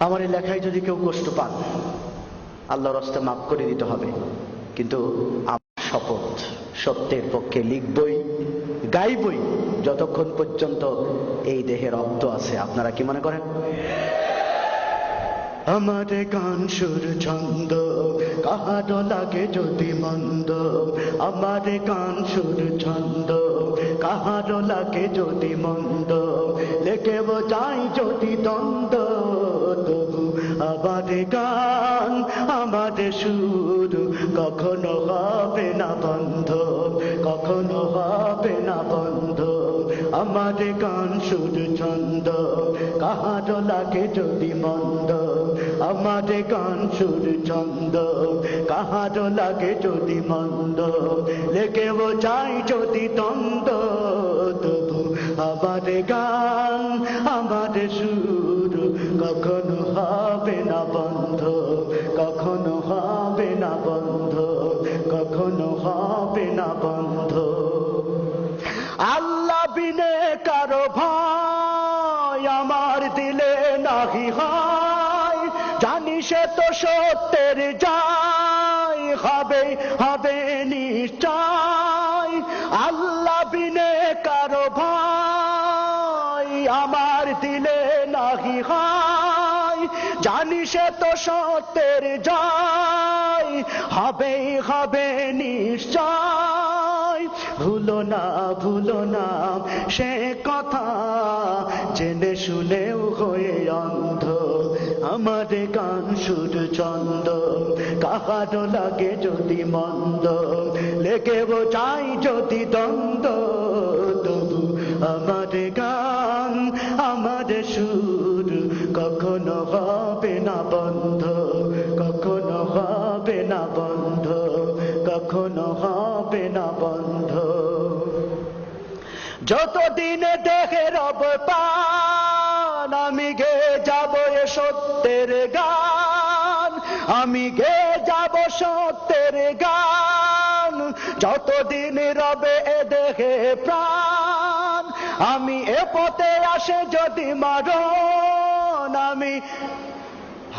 আমার এই লেখায় যদি কেউ কষ্ট পান, আল্লাহর রাস্তে মাফ করে দিতে হবে। কিন্তু আমার শপথ, সত্যের পক্ষে লিখবই, গাইবই যতক্ষণ পর্যন্ত এই দেহে রক্ত আছে। আপনারা কি মনে করেন? আমার গান সুর ছন্দ কাহারো লাগে যদি মন্দ, আমার গান সুর ছন্দ কাহারো লাগে যদি মন্দ, লেখেব যাই যদি দ্বন্দ্ব, তবু আমার গান আমার সুর কখনো হবে না বন্ধ, কখনো হবে না বন্ধ। আমার গান সুর ছন্দ কাহারো লাগে যদি মন্দ, আমার গান সুর ছন্দ কাহারো লাগে যদি মন্দ, লেখেব যাই যদি দ্বন্দ্ব, তবু আমার গান আমার সুর কখনো হবে না বন্ধ, কখনো হবে না বন্ধ, কখনো হবে না বন্ধ। আল্লাহ বিনে কারো ভয় আমার দিলে নাহি হয়, জানি সে তো সত্যের যায়, হবে হবে নিশ্চয়। আল্লাহ বিনে কারো ভয় আমার দিলে নাহি হয়, জানি সে তো সত্যের যায়, হবে হবে নিশ্চয়। ভুলো না ভুলো না সে কথা, জেনে শুনেও হয়ে অন্ধ, আমার গান সুর ছন্দ কাহারো লাগে যদি মন্দ, লেখেব চাই যদি দ্বন্দ্ব, তবু আমার গান আমার সুর কখনো হবে না বন্ধ, কখনো হবে না বন্ধ, কখনো হবে না বন্ধ। যতদিন দেখে রব পান, আমি গে যাব এ সত্যের গান, আমি গে যাব সত্যের গান। যতদিন রবে এ দেখে প্রাণ, আমি এ পথে আসে যদি মারণ, আমি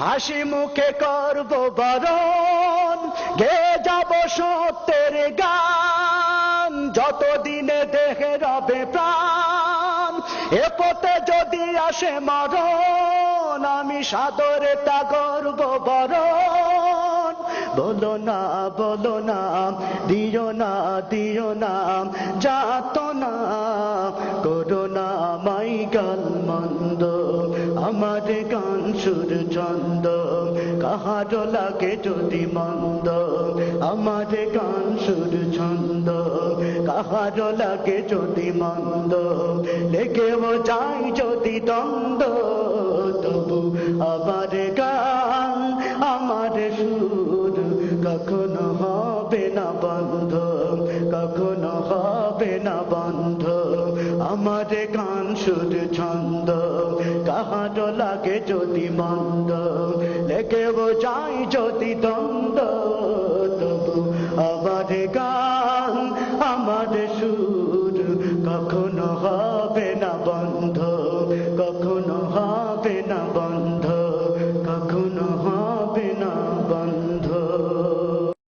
হাসি মুখে করব বরণ, গে যাব সত্যের গান। যতদিনে দেহে রবে প্রাণ, এ পথে যদি আসে মরণ, আমি সাদরে তা করব বরণ। বলো না বলো না দিও না দিও না যাতনা, করো না মাই গাল মন্দ, আমার গান সুর ছন্দ কাহারো লাগে যদি মন্দ, আমার গান সুর ছন্দ কাহারো লাগে যদি মন্দ, লেখেব যাই যদি দ্বন্দ্ব, তবু আমার গান আমার সুর কখনো হবে না বন্ধ, কখনো হবে না বন্ধ। আমার গান সুর ছন্দ